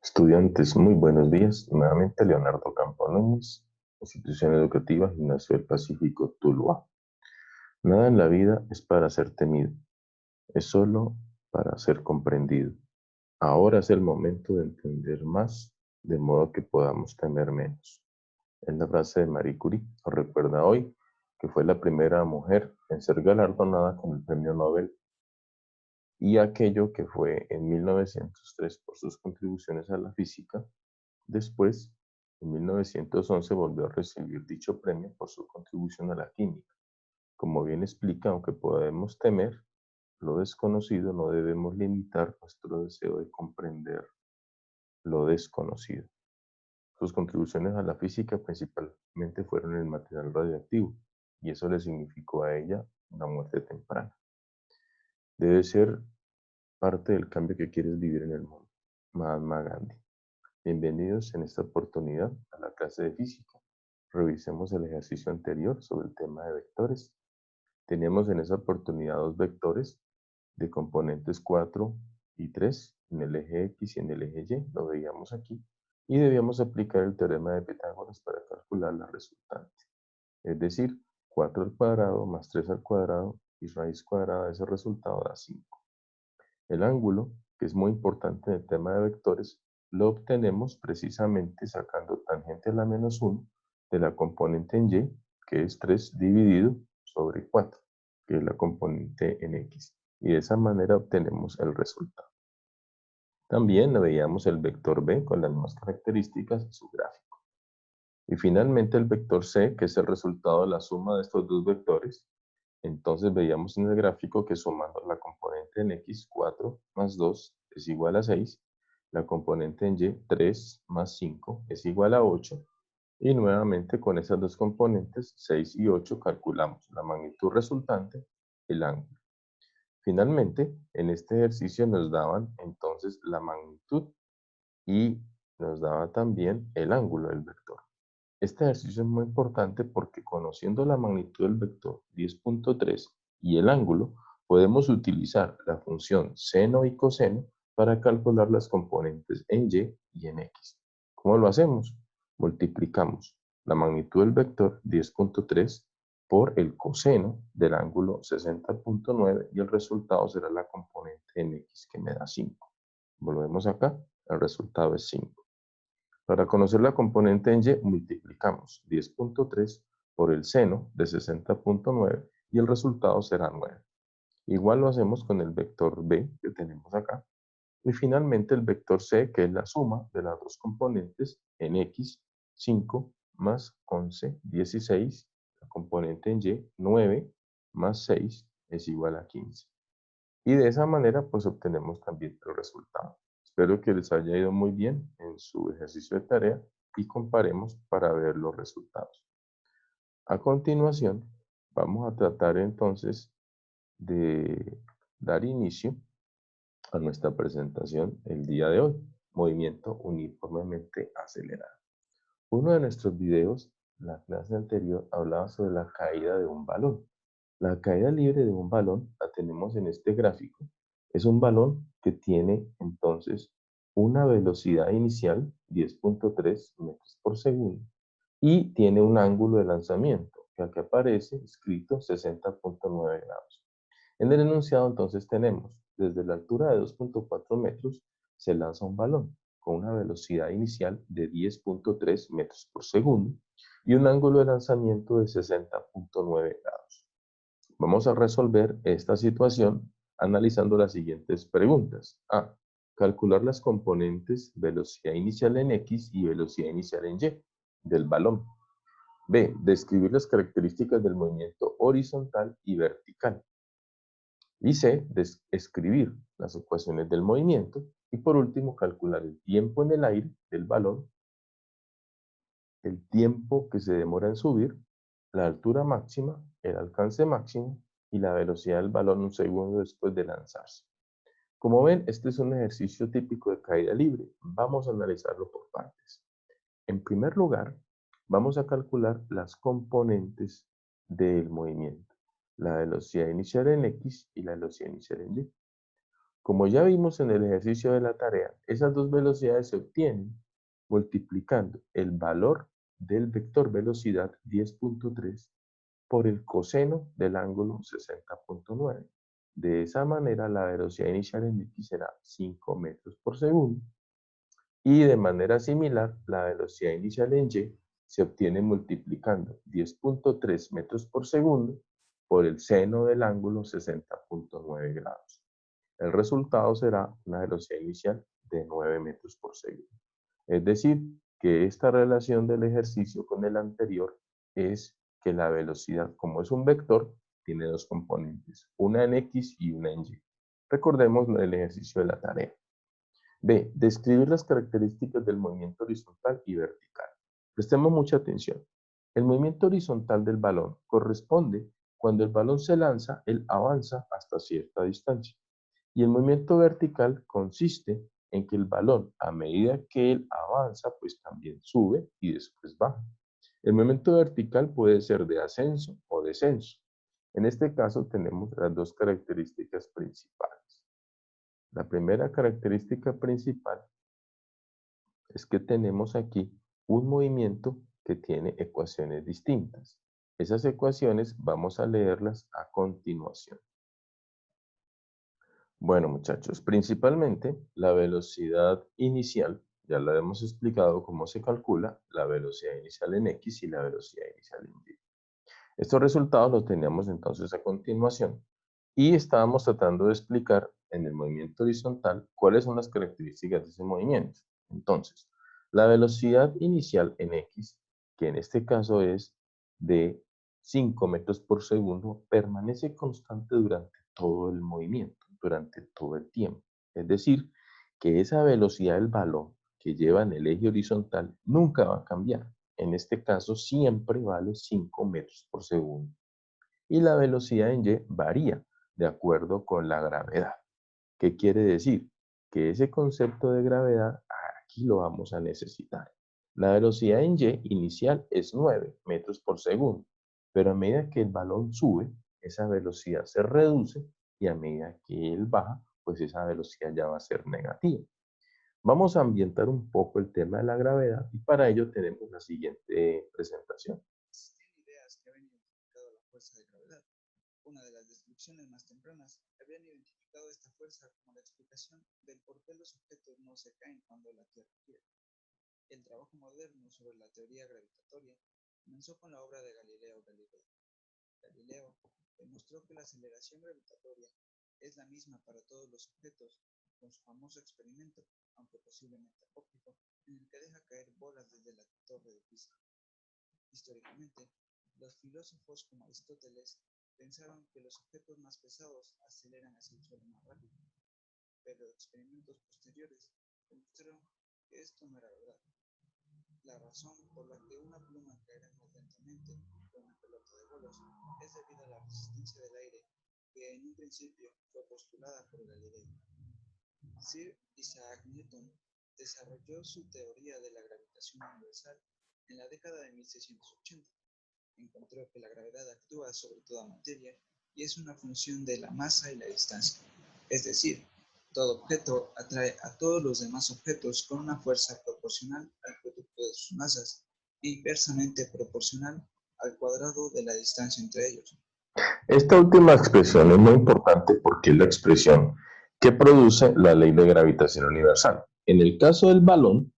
Estudiantes, muy buenos días. Nuevamente Leonardo Campo Núñez, Institución Educativa Gimnasio del Pacífico, Tuluá. Nada en la vida es para ser temido, es solo para ser comprendido. Ahora es el momento de entender más, de modo que podamos temer menos. Es la frase de Marie Curie. Nos recuerda hoy que fue la primera mujer en ser galardonada con el Premio Nobel y aquello que fue en 1903 por sus contribuciones a la física. Después, en 1911, volvió a recibir dicho premio por su contribución a la química. Como bien explica, aunque podemos temer lo desconocido, no debemos limitar nuestro deseo de comprender lo desconocido. Sus contribuciones a la física principalmente fueron el material radioactivo, y eso le significó a ella una muerte temprana. Debe ser parte del cambio que quieres vivir en el mundo. Mahatma Gandhi. Bienvenidos en esta oportunidad a la clase de física. Revisemos el ejercicio anterior sobre el tema de vectores. Teníamos en esa oportunidad dos vectores de componentes 4 y 3 en el eje X y en el eje Y, lo veíamos aquí, y debíamos aplicar el teorema de Pitágoras para calcular la resultante. Es decir, 4 al cuadrado más 3 al cuadrado y raíz cuadrada de ese resultado da 5. El ángulo, que es muy importante en el tema de vectores, lo obtenemos precisamente sacando tangente a la menos 1 de la componente en Y, que es 3 dividido sobre 4, que es la componente en X. Y de esa manera obtenemos el resultado. También veíamos el vector B con las mismas características en su gráfico. Y finalmente el vector C, que es el resultado de la suma de estos dos vectores. Entonces veíamos en el gráfico que sumando la componente en X, 4 más 2 es igual a 6, la componente en Y, 3 más 5 es igual a 8, y nuevamente con esas dos componentes, 6 y 8, calculamos la magnitud resultante, el ángulo. Finalmente, en este ejercicio nos daban entonces la magnitud y nos daba también el ángulo del vector. Este ejercicio es muy importante porque conociendo la magnitud del vector 10.3 y el ángulo, podemos utilizar la función seno y coseno para calcular las componentes en Y y en X. ¿Cómo lo hacemos? Multiplicamos la magnitud del vector 10.3 por el coseno del ángulo 60.9 y el resultado será la componente en X que me da 5. Volvemos acá, el resultado es 5. Para conocer la componente en Y, multiplicamos 10.3 por el seno de 60.9 y el resultado será 9. Igual lo hacemos con el vector B que tenemos acá. Y finalmente el vector C, que es la suma de las dos componentes en X, 5 más 11, 16. La componente en Y, 9 más 6 es igual a 15. Y de esa manera pues obtenemos también el resultado. Espero que les haya ido muy bien en su ejercicio de tarea y comparemos para ver los resultados. A continuación, vamos a tratar entonces de dar inicio a nuestra presentación el día de hoy, movimiento uniformemente acelerado. Uno de nuestros videos, la clase anterior, hablaba sobre la caída de un balón. La caída libre de un balón la tenemos en este gráfico. Es un balón que tiene entonces una velocidad inicial 10.3 metros por segundo y tiene un ángulo de lanzamiento que aquí aparece escrito 60.9 grados. En el enunciado entonces tenemos desde la altura de 2.4 metros se lanza un balón con una velocidad inicial de 10.3 metros por segundo y un ángulo de lanzamiento de 60.9 grados. Vamos a resolver esta situación analizando las siguientes preguntas. A. Calcular las componentes velocidad inicial en X y velocidad inicial en Y del balón. B. Describir las características del movimiento horizontal y vertical. Y C. Escribir las ecuaciones del movimiento. Y por último, calcular el tiempo en el aire del balón, el tiempo que se demora en subir, la altura máxima, el alcance máximo y la velocidad del balón un segundo después de lanzarse. Como ven, este es un ejercicio típico de caída libre. Vamos a analizarlo por partes. En primer lugar, vamos a calcular las componentes del movimiento. La velocidad inicial en X y la velocidad inicial en Y. Como ya vimos en el ejercicio de la tarea, esas dos velocidades se obtienen multiplicando el valor del vector velocidad 10.3 por el coseno del ángulo 60.9. De esa manera, la velocidad inicial en x será 5 metros por segundo y de manera similar, la velocidad inicial en y se obtiene multiplicando 10.3 metros por segundo por el seno del ángulo 60.9 grados. El resultado será una velocidad inicial de 9 metros por segundo. Es decir, que esta relación del ejercicio con el anterior es que la velocidad, como es un vector, tiene dos componentes, una en x y una en y. Recordemos el ejercicio de la tarea. B. Describir las características del movimiento horizontal y vertical. Prestemos mucha atención. El movimiento horizontal del balón corresponde cuando el balón se lanza, él avanza hasta cierta distancia. Y el movimiento vertical consiste en que el balón, a medida que él avanza, pues también sube y después baja. El movimiento vertical puede ser de ascenso o descenso. En este caso tenemos las dos características principales. La primera característica principal es que tenemos aquí un movimiento que tiene ecuaciones distintas. Esas ecuaciones vamos a leerlas a continuación. Bueno, muchachos, principalmente la velocidad inicial, ya la hemos explicado cómo se calcula, la velocidad inicial en x y la velocidad inicial en y. Estos resultados los teníamos entonces a continuación y estábamos tratando de explicar en el movimiento horizontal cuáles son las características de ese movimiento. Entonces, la velocidad inicial en x, que en este caso es de 5 metros por segundo, permanece constante durante todo el movimiento, durante todo el tiempo. Es decir, que esa velocidad del balón que lleva en el eje horizontal nunca va a cambiar. En este caso siempre vale 5 metros por segundo. Y la velocidad en y varía de acuerdo con la gravedad. ¿Qué quiere decir? Que ese concepto de gravedad aquí lo vamos a necesitar. La velocidad en y inicial es 9 metros por segundo, pero a medida que el balón sube, esa velocidad se reduce y a medida que él baja, pues esa velocidad ya va a ser negativa. Vamos a ambientar un poco el tema de la gravedad y para ello tenemos la siguiente presentación. Existen ideas que habían identificado la fuerza de gravedad. Una de las descripciones más tempranas habían identificado esta fuerza como la explicación del por qué los objetos no se caen cuando la Tierra gira. El trabajo moderno sobre la teoría gravitatoria comenzó con la obra de Galileo Galilei. Galileo demostró que la aceleración gravitatoria es la misma para todos los objetos, con su famoso experimento, aunque posiblemente apócrifo, en el que deja caer bolas desde la torre de Pisa. Históricamente, los filósofos como Aristóteles pensaban que los objetos más pesados aceleran hacia el suelo más rápido, pero experimentos posteriores demostraron que esto no era verdad. La razón por la que una pluma caerá más lentamente que una pelota de bolos es debido a la resistencia del aire que en un principio fue postulada por Galileo. Sir Isaac Newton desarrolló su teoría de la gravitación universal en la década de 1680. Encontró que la gravedad actúa sobre toda materia y es una función de la masa y la distancia. Es decir, todo objeto atrae a todos los demás objetos con una fuerza proporcional al producto de sus masas e inversamente proporcional al cuadrado de la distancia entre ellos. Esta última expresión es muy importante porque es la expresión que produce la ley de gravitación universal. En el caso del balón,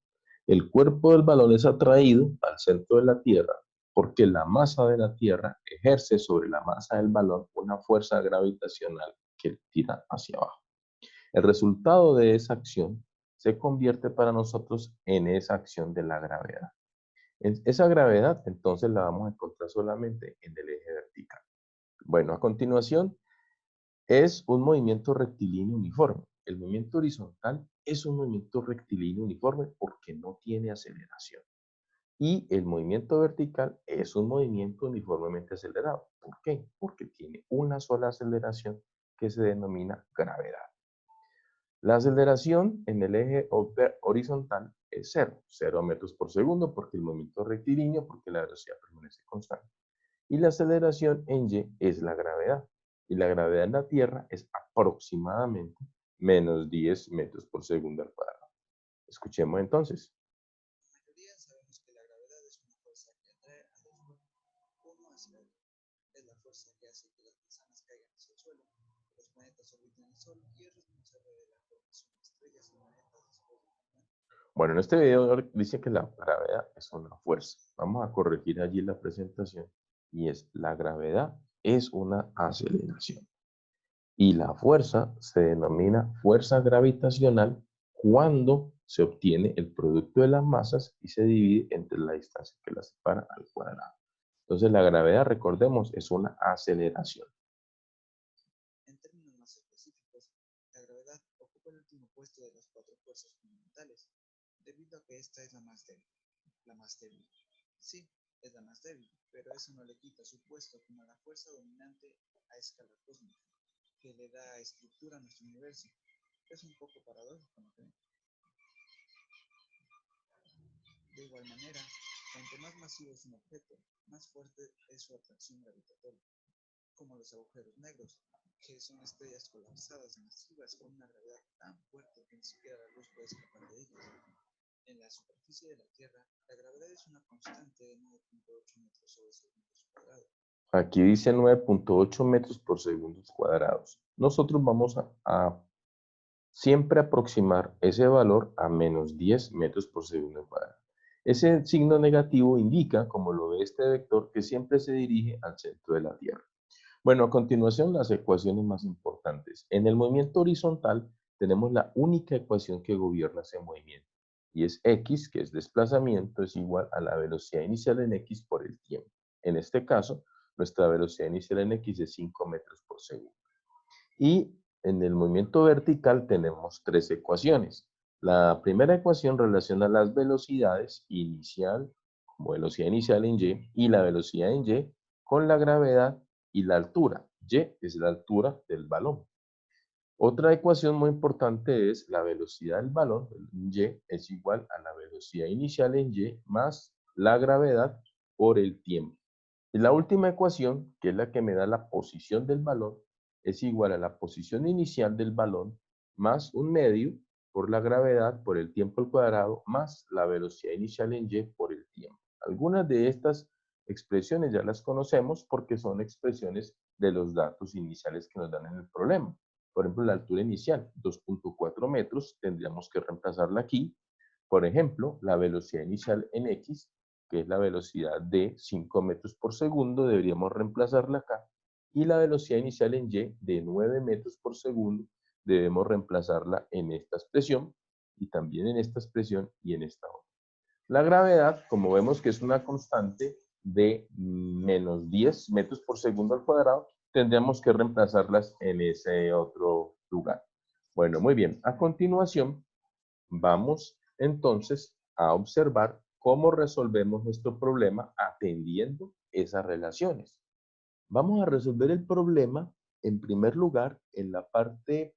el cuerpo del balón es atraído al centro de la Tierra porque la masa de la Tierra ejerce sobre la masa del balón una fuerza gravitacional que tira hacia abajo. El resultado de esa acción se convierte para nosotros en esa acción de la gravedad. Esa gravedad entonces la vamos a encontrar solamente en el eje vertical. Bueno, a continuación es un movimiento rectilíneo uniforme. El movimiento horizontal es un movimiento rectilíneo uniforme porque no tiene aceleración. Y el movimiento vertical es un movimiento uniformemente acelerado. ¿Por qué? Porque tiene una sola aceleración que se denomina gravedad. La aceleración en el eje horizontal es 0 metros por segundo porque el movimiento es rectilíneo, porque la velocidad permanece constante. Y la aceleración en y es la gravedad. Y la gravedad en la Tierra es aproximadamente menos 10 metros por segundo al cuadrado. Escuchemos entonces. La mayoría sabemos que la gravedad es una fuerza que atrae a dos cuerpos, uno hacia otro. Es la fuerza que hace que las manzanas caigan hacia el suelo, que los planetas orbiten el Sol y es responsable de la formación de estrellas y planetas después del momento. Bueno, en este video dice que la gravedad es una fuerza. Vamos a corregir allí la presentación y es la gravedad es una aceleración. Y la fuerza se denomina fuerza gravitacional cuando se obtiene el producto de las masas y se divide entre la distancia que las separa al cuadrado. Entonces la gravedad, recordemos, es una aceleración. En términos más específicos, la gravedad ocupa el último puesto de las cuatro fuerzas fundamentales, debido a que esta es la más débil. La más débil. Sí, es la más débil, pero eso no le quita su puesto como la fuerza dominante a escala cósmica, que le da estructura a nuestro universo. Es un poco paradójico, ¿no creen? De igual manera, cuanto más masivo es un objeto, más fuerte es su atracción gravitatoria, como los agujeros negros, que son estrellas colapsadas masivas con una gravedad tan fuerte que ni siquiera la luz puede escapar de ellas. En la superficie de la Tierra, la gravedad es una constante de 9.8 metros sobre segundos cuadrados. Aquí dice 9.8 metros por segundos cuadrados. Nosotros vamos a siempre aproximar ese valor a menos 10 metros por segundo cuadrado. Ese signo negativo indica, como lo ve este vector, que siempre se dirige al centro de la Tierra. Bueno, a continuación las ecuaciones más importantes. En el movimiento horizontal tenemos la única ecuación que gobierna ese movimiento y es x, que es desplazamiento, es igual a la velocidad inicial en x por el tiempo. En este caso, nuestra velocidad inicial en x es 5 metros por segundo. Y en el movimiento vertical tenemos tres ecuaciones. La primera ecuación relaciona las velocidades inicial, como velocidad inicial en y la velocidad en y, con la gravedad y la altura. Y es la altura del balón. Otra ecuación muy importante es la velocidad del balón, y es igual a la velocidad inicial en y más la gravedad por el tiempo. Y la última ecuación, que es la que me da la posición del balón, es igual a la posición inicial del balón más un medio por la gravedad por el tiempo al cuadrado más la velocidad inicial en y por el tiempo. Algunas de estas expresiones ya las conocemos porque son expresiones de los datos iniciales que nos dan en el problema. Por ejemplo, la altura inicial, 2.4 metros, tendríamos que reemplazarla aquí. Por ejemplo, la velocidad inicial en x, que es la velocidad de 5 metros por segundo, deberíamos reemplazarla acá. Y la velocidad inicial en y de 9 metros por segundo, debemos reemplazarla en esta expresión y también en esta expresión y en esta otra. La gravedad, como vemos que es una constante de menos 10 metros por segundo al cuadrado, tendríamos que reemplazarlas en ese otro lugar. Bueno, muy bien. A continuación, vamos entonces a observar cómo resolvemos nuestro problema atendiendo esas relaciones. Vamos a resolver el problema, en primer lugar, en la parte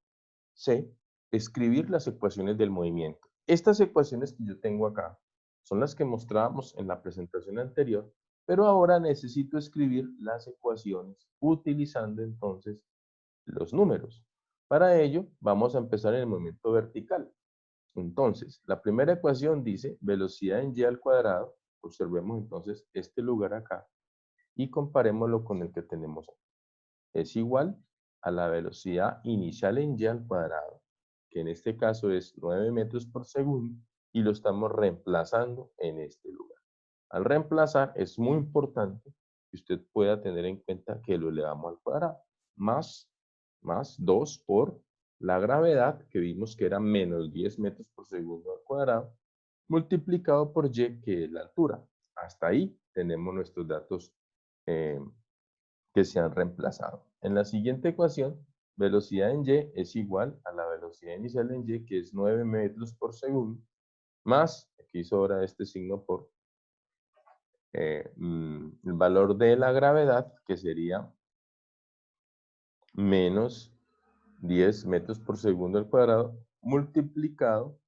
C, escribir las ecuaciones del movimiento. Estas ecuaciones que yo tengo acá son las que mostrábamos en la presentación anterior, pero ahora necesito escribir las ecuaciones utilizando entonces los números. Para ello, vamos a empezar en el movimiento vertical. Entonces, la primera ecuación dice velocidad en y al cuadrado. Observemos entonces este lugar acá y comparémoslo con el que tenemos aquí. Es igual a la velocidad inicial en y al cuadrado, que en este caso es 9 metros por segundo, y lo estamos reemplazando en este lugar. Al reemplazar es muy importante que usted pueda tener en cuenta que lo elevamos al cuadrado, más 2 por la gravedad, que vimos que era menos 10 metros por segundo al cuadrado, multiplicado por y, que es la altura. Hasta ahí tenemos nuestros datos que se han reemplazado. En la siguiente ecuación, velocidad en y es igual a la velocidad inicial en y, que es 9 metros por segundo, más, aquí sobra este signo por el valor de la gravedad, que sería menos 10 metros por segundo al cuadrado, multiplicado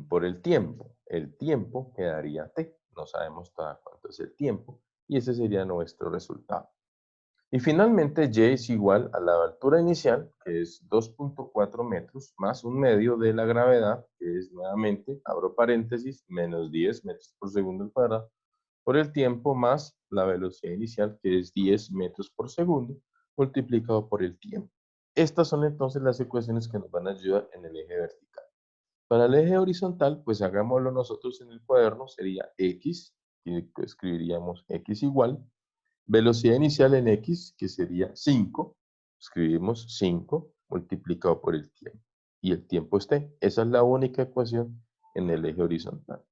por el tiempo. El tiempo quedaría t. No sabemos todavía cuánto es el tiempo, y ese sería nuestro resultado. Y finalmente y es igual a la altura inicial, que es 2.4 metros, más un medio de la gravedad, que es nuevamente, abro paréntesis, menos 10 metros por segundo al cuadrado, por el tiempo más la velocidad inicial, que es 10 metros por segundo, multiplicado por el tiempo. Estas son entonces las ecuaciones que nos van a ayudar en el eje vertical. Para el eje horizontal, pues hagámoslo nosotros en el cuaderno, sería x, y escribiríamos x igual, velocidad inicial en x, que sería 5, escribimos 5 multiplicado por el tiempo, y el tiempo es t. Esa es la única ecuación en el eje horizontal.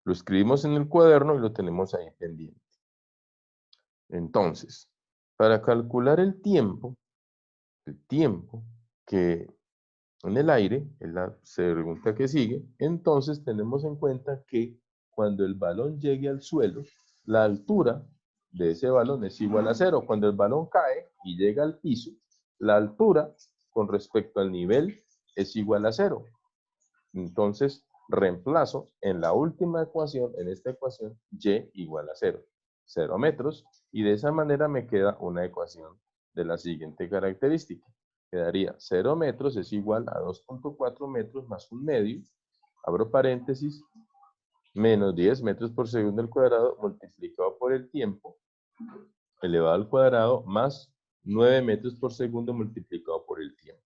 Lo escribimos en el cuaderno y lo tenemos ahí pendiente. Entonces, para calcular el tiempo que en el aire, es la pregunta que sigue, entonces tenemos en cuenta que cuando el balón llegue al suelo, la altura de ese balón es igual a 0. Cuando el balón cae y llega al piso, la altura con respecto al nivel es igual a 0. Entonces, reemplazo en la última ecuación, en esta ecuación, y igual a 0. 0 metros, y de esa manera me queda una ecuación de la siguiente característica. Quedaría 0 metros es igual a 2.4 metros más un medio, abro paréntesis, menos 10 metros por segundo al cuadrado multiplicado por el tiempo, elevado al cuadrado, más 9 metros por segundo multiplicado por el tiempo.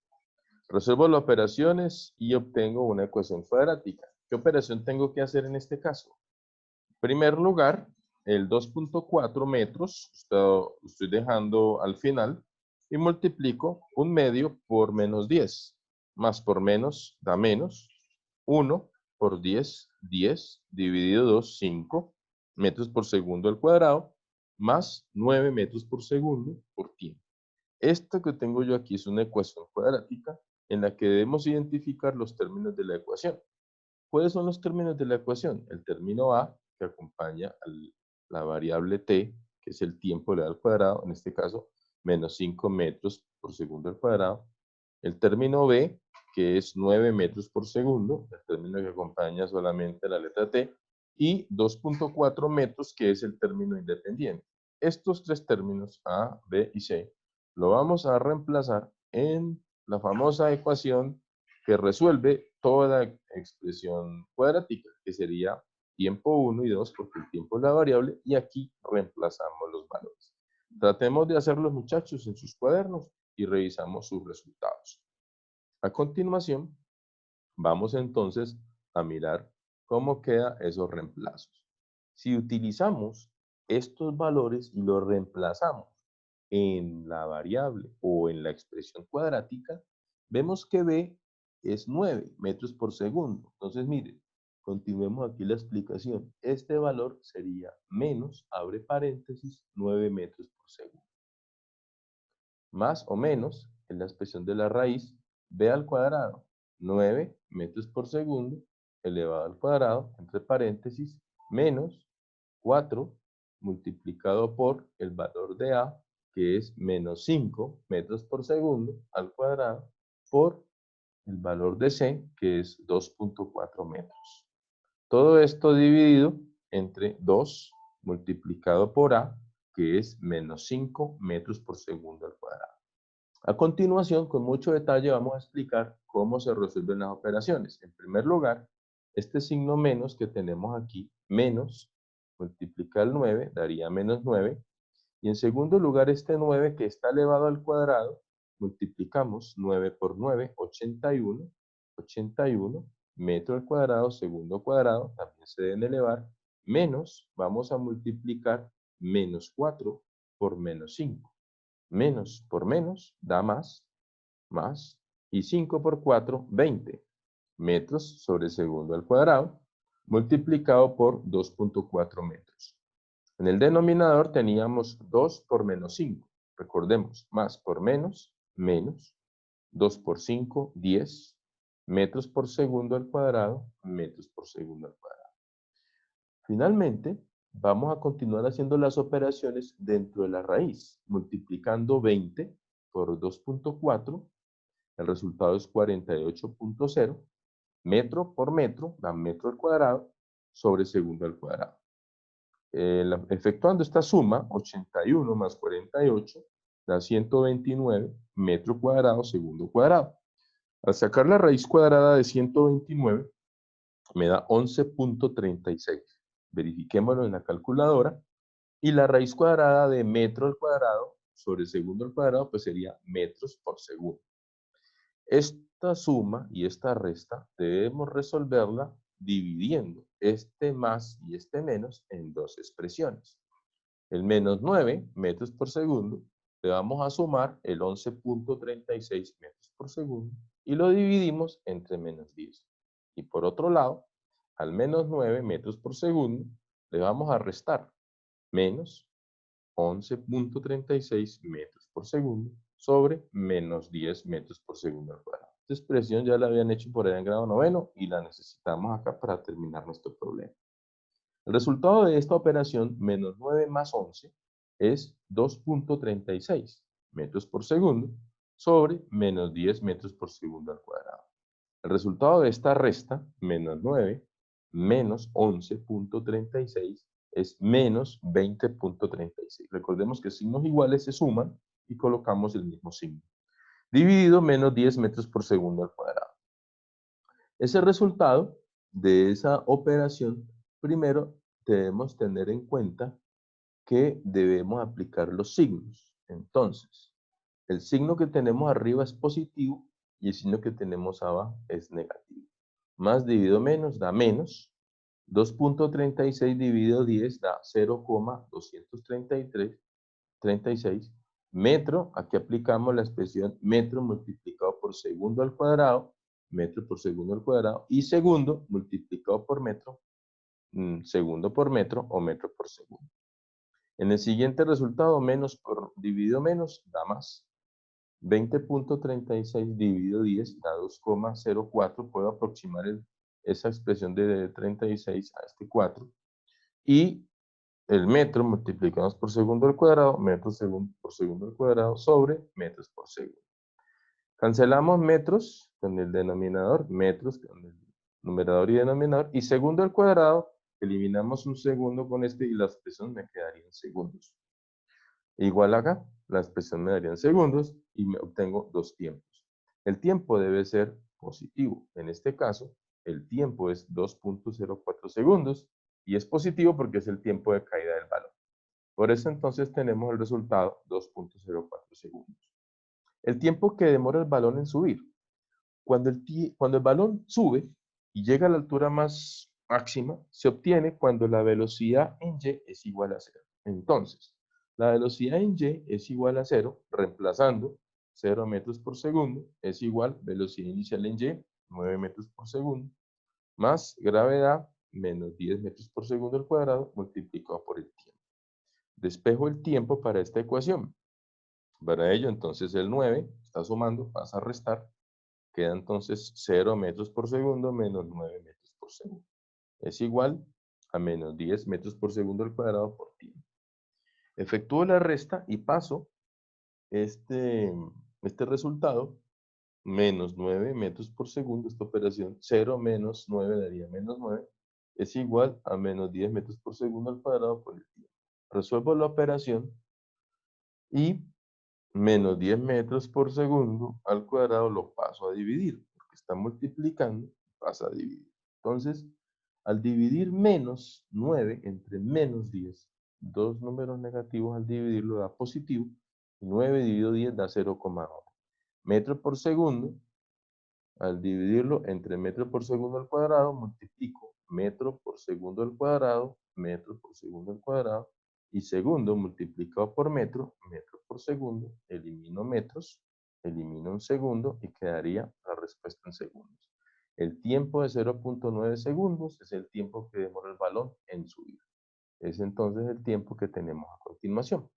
Resuelvo las operaciones y obtengo una ecuación cuadrática. ¿Qué operación tengo que hacer en este caso? En primer lugar, el 2.4 metros, estoy dejando al final, y multiplico un medio por menos 10. Más por menos da menos. 1 por 10, 10, dividido 2, 5 metros por segundo al cuadrado, más 9 metros por segundo por tiempo. Esto que tengo yo aquí es una ecuación cuadrática en la que debemos identificar los términos de la ecuación. ¿Cuáles son los términos de la ecuación? El término A, que acompaña a la variable t, que es el tiempo elevado al cuadrado, en este caso, menos 5 metros por segundo al cuadrado. El término B, que es 9 metros por segundo, el término que acompaña solamente la letra t, y 2.4 metros, que es el término independiente. Estos tres términos, A, B y C, lo vamos a reemplazar en la famosa ecuación que resuelve toda expresión cuadrática, que sería tiempo 1 y 2, porque el tiempo es la variable, y aquí reemplazamos los valores. Tratemos de hacerlo, muchachos, en sus cuadernos y revisamos sus resultados. A continuación, vamos entonces a mirar cómo quedan esos reemplazos. Si utilizamos estos valores y los reemplazamos en la variable o en la expresión cuadrática, vemos que B es 9 metros por segundo. Entonces, miren, continuemos aquí la explicación. Este valor sería menos, abre paréntesis, 9 metros por segundo. Más o menos, en la expresión de la raíz, B al cuadrado, 9 metros por segundo, elevado al cuadrado, entre paréntesis, menos 4 multiplicado por el valor de A, que es menos 5 metros por segundo al cuadrado, por el valor de C, que es 2.4 metros. Todo esto dividido entre 2 multiplicado por A, que es menos 5 metros por segundo al cuadrado. A continuación, con mucho detalle, vamos a explicar cómo se resuelven las operaciones. En primer lugar, este signo menos que tenemos aquí, menos, multiplica el 9, daría menos 9. Y en segundo lugar, este 9 que está elevado al cuadrado, multiplicamos 9 por 9, 81. 81 metro al cuadrado, segundo cuadrado, también se deben elevar, menos, vamos a multiplicar menos 4 por menos 5. Menos por menos da más, y 5 por 4, 20 metros sobre segundo al cuadrado, multiplicado por 2.4 metros. En el denominador teníamos 2 por menos 5. Recordemos, más por menos, menos. 2 por 5, 10 metros por segundo al cuadrado, metros por segundo al cuadrado. Finalmente, vamos a continuar haciendo las operaciones dentro de la raíz, multiplicando 20 por 2.4, el resultado es 48.0, metro por metro, da metro al cuadrado, sobre segundo al cuadrado. efectuando esta suma, 81 más 48 da 129 metros cuadrados segundo cuadrado. Al sacar la raíz cuadrada de 129, me da 11.36. Verifiquémoslo en la calculadora. Y la raíz cuadrada de metro al cuadrado sobre segundo al cuadrado, pues sería metros por segundo. Esta suma y esta resta debemos resolverla dividiendo este más y este menos en dos expresiones. El menos 9 metros por segundo le vamos a sumar el 11.36 metros por segundo y lo dividimos entre menos 10. Y por otro lado, al menos 9 metros por segundo le vamos a restar menos 11.36 metros por segundo sobre menos 10 metros por segundo al cuadrado. Esta expresión ya la habían hecho por ahí en grado noveno y la necesitamos acá para terminar nuestro problema. El resultado de esta operación, menos 9 más 11, es 2.36 metros por segundo sobre menos 10 metros por segundo al cuadrado. El resultado de esta resta, menos 9 menos 11.36, es menos 20.36. Recordemos que signos iguales se suman y colocamos el mismo signo. Dividido menos 10 metros por segundo al cuadrado. Ese resultado de esa operación, primero debemos tener en cuenta que debemos aplicar los signos. Entonces, el signo que tenemos arriba es positivo y el signo que tenemos abajo es negativo. Más dividido menos da menos. 2.36 dividido 10 da 0,236. Metro, aquí aplicamos la expresión metro multiplicado por segundo al cuadrado, metro por segundo al cuadrado, y segundo multiplicado por metro, segundo por metro o metro por segundo. En el siguiente resultado, menos por dividido menos da más. 20.36 dividido 10 da 2,04. Puedo aproximar esa expresión de 36 a este 4. Y el metro multiplicamos por segundo al cuadrado, metros por segundo al cuadrado sobre metros por segundo. Cancelamos metros con el denominador, metros con el numerador y denominador, y segundo al cuadrado, eliminamos un segundo con este y la expresión me quedaría en segundos. Igual acá, la expresión me daría en segundos y me obtengo dos tiempos. El tiempo debe ser positivo. En este caso, el tiempo es 2.04 segundos y es positivo porque es el tiempo de caída del balón. Por eso entonces tenemos el resultado 2.04 segundos. El tiempo que demora el balón en subir. Cuando el balón sube y llega a la altura más máxima, se obtiene cuando la velocidad en y es igual a 0. Entonces, la velocidad en y es igual a 0, reemplazando 0 metros por segundo, es igual velocidad inicial en y, 9 metros por segundo, más gravedad, menos 10 metros por segundo al cuadrado, multiplicado por el tiempo. Despejo el tiempo para esta ecuación. Para ello, entonces el 9 está sumando, pasa a restar, queda entonces 0 metros por segundo menos 9 metros por segundo. Es igual a menos 10 metros por segundo al cuadrado por tiempo. Efectúo la resta y paso este resultado, menos 9 metros por segundo, esta operación, 0 menos 9 daría menos 9, es igual a menos 10 metros por segundo al cuadrado por el tiempo. Resuelvo la operación y menos 10 metros por segundo al cuadrado lo paso a dividir, porque está multiplicando, pasa a dividir. Entonces, al dividir menos 9 entre menos 10, dos números negativos al dividirlo da positivo, y 9 dividido 10 da 0,1. Metro por segundo, al dividirlo entre metro por segundo al cuadrado, multiplico metro por segundo al cuadrado, metro por segundo al cuadrado, y segundo multiplicado por metro, metro por segundo, elimino metros, elimino un segundo y quedaría la respuesta en segundos. El tiempo de 0.9 segundos es el tiempo que demora el balón en subir. Es entonces el tiempo que tenemos a continuación.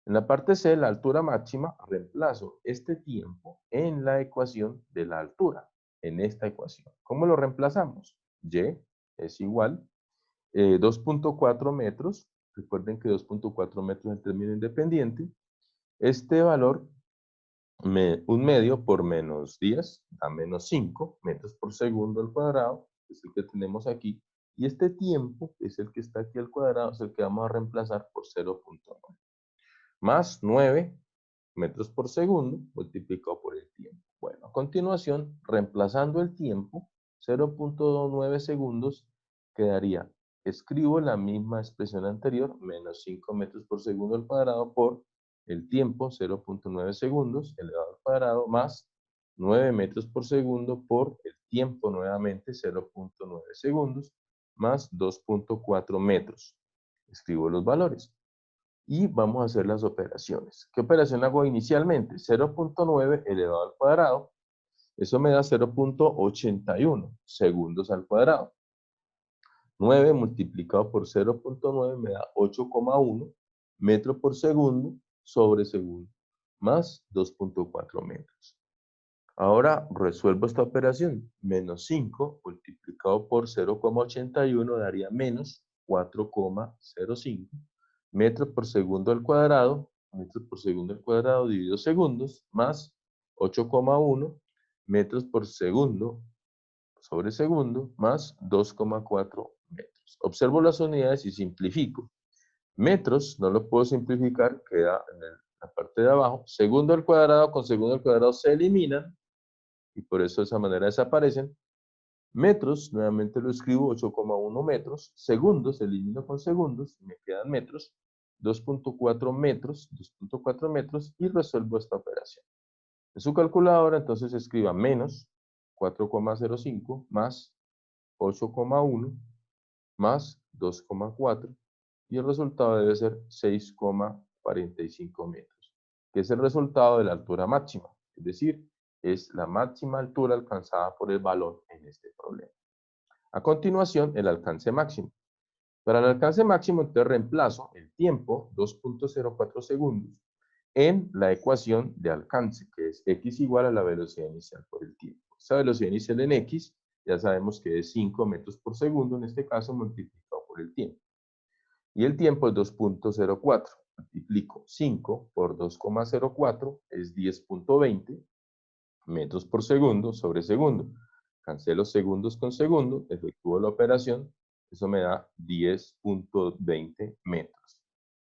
En la parte C, la altura máxima, reemplazo este tiempo en la ecuación de la altura, en esta ecuación. ¿Cómo lo reemplazamos? Y es igual 2.4 metros. Recuerden que 2.4 metros es el término independiente. Este valor, un medio por menos 10, da menos 5 metros por segundo al cuadrado, que es el que tenemos aquí, Y este tiempo, que es el que está aquí al cuadrado, es el que vamos a reemplazar por 0.9. Más 9 metros por segundo multiplicado por el tiempo. Bueno, a continuación, reemplazando el tiempo, 0.9 segundos, quedaría, escribo la misma expresión anterior, menos 5 metros por segundo al cuadrado por el tiempo, 0.9 segundos, elevado al cuadrado, más 9 metros por segundo por el tiempo, nuevamente 0.9 segundos, más 2.4 metros. Escribo los valores. Y vamos a hacer las operaciones. ¿Qué operación hago inicialmente? 0.9 elevado al cuadrado. Eso me da 0.81 segundos al cuadrado. 9 multiplicado por 0.9 me da 8,1 metros por segundo sobre segundo, más 2.4 metros. Ahora resuelvo esta operación. Menos 5 multiplicado por 0,81 daría menos 4,05 metros por segundo al cuadrado, metros por segundo al cuadrado dividido segundos, más 8,1 metros por segundo sobre segundo, más 2,4 metros. Observo las unidades y simplifico. Metros, no lo puedo simplificar, queda en la parte de abajo. Segundo al cuadrado con segundo al cuadrado se eliminan, y por eso de esa manera desaparecen. Metros, nuevamente lo escribo, 8,1 metros. Segundos, elimino con segundos, me quedan metros. 2.4 metros, 2.4 metros, y resuelvo esta operación. En su calculadora, entonces escriba menos 4,05 más 8,1 más 2,4, y el resultado debe ser 6,45 metros, que es el resultado de la altura máxima, es decir, es la máxima altura alcanzada por el balón en este problema. A continuación, el alcance máximo. Para el alcance máximo, entonces reemplazo el tiempo, 2.04 segundos, en la ecuación de alcance, que es x igual a la velocidad inicial por el tiempo. Esta velocidad inicial en x, ya sabemos que es 5 metros por segundo, en este caso multiplicado por el tiempo. Y el tiempo es 2.04. Multiplico 5 por 2,04, es 10.20 metros por segundo sobre segundo. Cancelo segundos con segundo, efectúo la operación, eso me da 10.20 metros.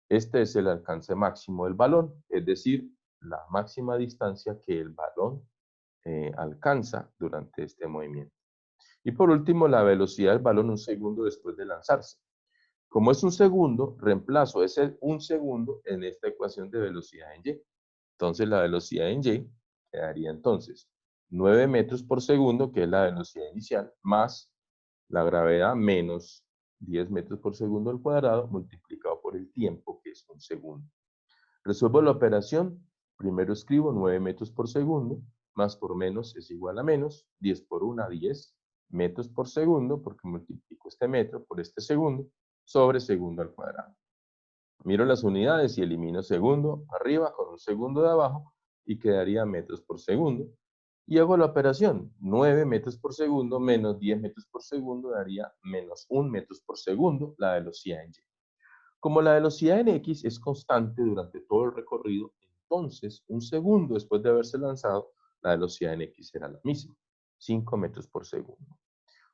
Este es el alcance máximo del balón, es decir, la máxima distancia que el balón alcanza durante este movimiento. Y por último, la velocidad del balón un segundo después de lanzarse. Como es un segundo, reemplazo ese un segundo en esta ecuación de velocidad en y. Entonces la velocidad en y quedaría entonces 9 metros por segundo, que es la velocidad inicial, más la gravedad menos 10 metros por segundo al cuadrado multiplicado por el tiempo, que es un segundo. Resuelvo la operación. Primero escribo 9 metros por segundo, más por menos es igual a menos, 10 por 1, 10 metros por segundo, porque multiplico este metro por este segundo, sobre segundo al cuadrado. Miro las unidades y elimino segundo arriba con un segundo de abajo y quedaría metros por segundo. Y hago la operación. 9 metros por segundo menos 10 metros por segundo daría menos 1 metros por segundo, la velocidad en y. Como la velocidad en x es constante durante todo el recorrido, entonces un segundo después de haberse lanzado, la velocidad en x será la misma, 5 metros por segundo.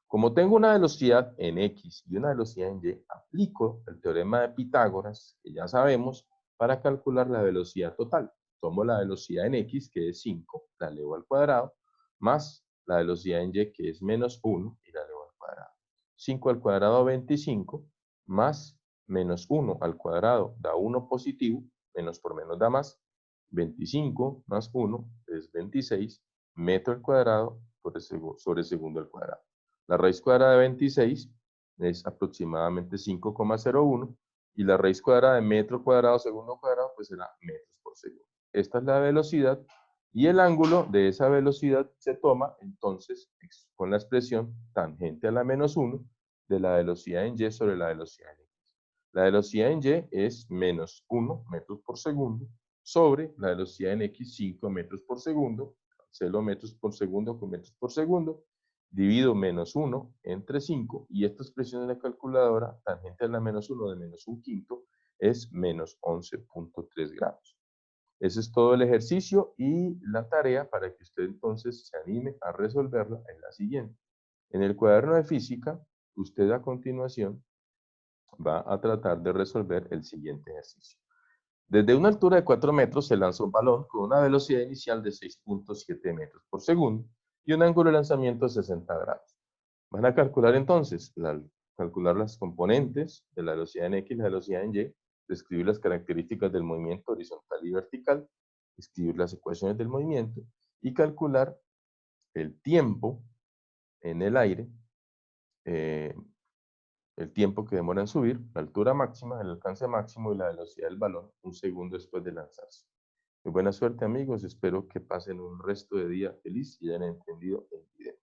Como tengo una velocidad en x y una velocidad en y, aplico el teorema de Pitágoras, que ya sabemos, para calcular la velocidad total. Tomo la velocidad en x, que es 5, la elevo al cuadrado, más la velocidad en y, que es menos 1, y la elevo al cuadrado. 5 al cuadrado, 25, más menos 1 al cuadrado da 1 positivo, menos por menos da más, 25 más 1 es 26, metro al cuadrado sobre segundo al cuadrado. La raíz cuadrada de 26 es aproximadamente 5,01 y la raíz cuadrada de metro cuadrado segundo cuadrado pues será metros por segundo. Esta es la velocidad y el ángulo de esa velocidad se toma entonces con la expresión tangente a la menos 1 de la velocidad en y sobre la velocidad en x. La velocidad en y es menos 1 metros por segundo sobre la velocidad en x 5 metros por segundo, cancelo metros por segundo con metros por segundo, divido menos 1 entre 5 y esta expresión de la calculadora, tangente a la menos 1 de menos 1/5, es menos 11.3 grados. Ese es todo el ejercicio y la tarea para que usted entonces se anime a resolverla en la siguiente. En el cuaderno de física Usted a continuación va a tratar de resolver el siguiente ejercicio. Desde una altura de 4 metros se lanza un balón con una velocidad inicial de 6.7 metros por segundo y un ángulo de lanzamiento de 60 grados. Van a calcular entonces, calcular las componentes de la velocidad en X y la velocidad en Y, describir las características del movimiento horizontal y vertical, escribir las ecuaciones del movimiento y calcular el tiempo en el aire, eh, el tiempo que demora en subir, la altura máxima, el alcance máximo y la velocidad del balón un segundo después de lanzarse. Muy buena suerte amigos, espero que pasen un resto de día feliz y hayan entendido el video.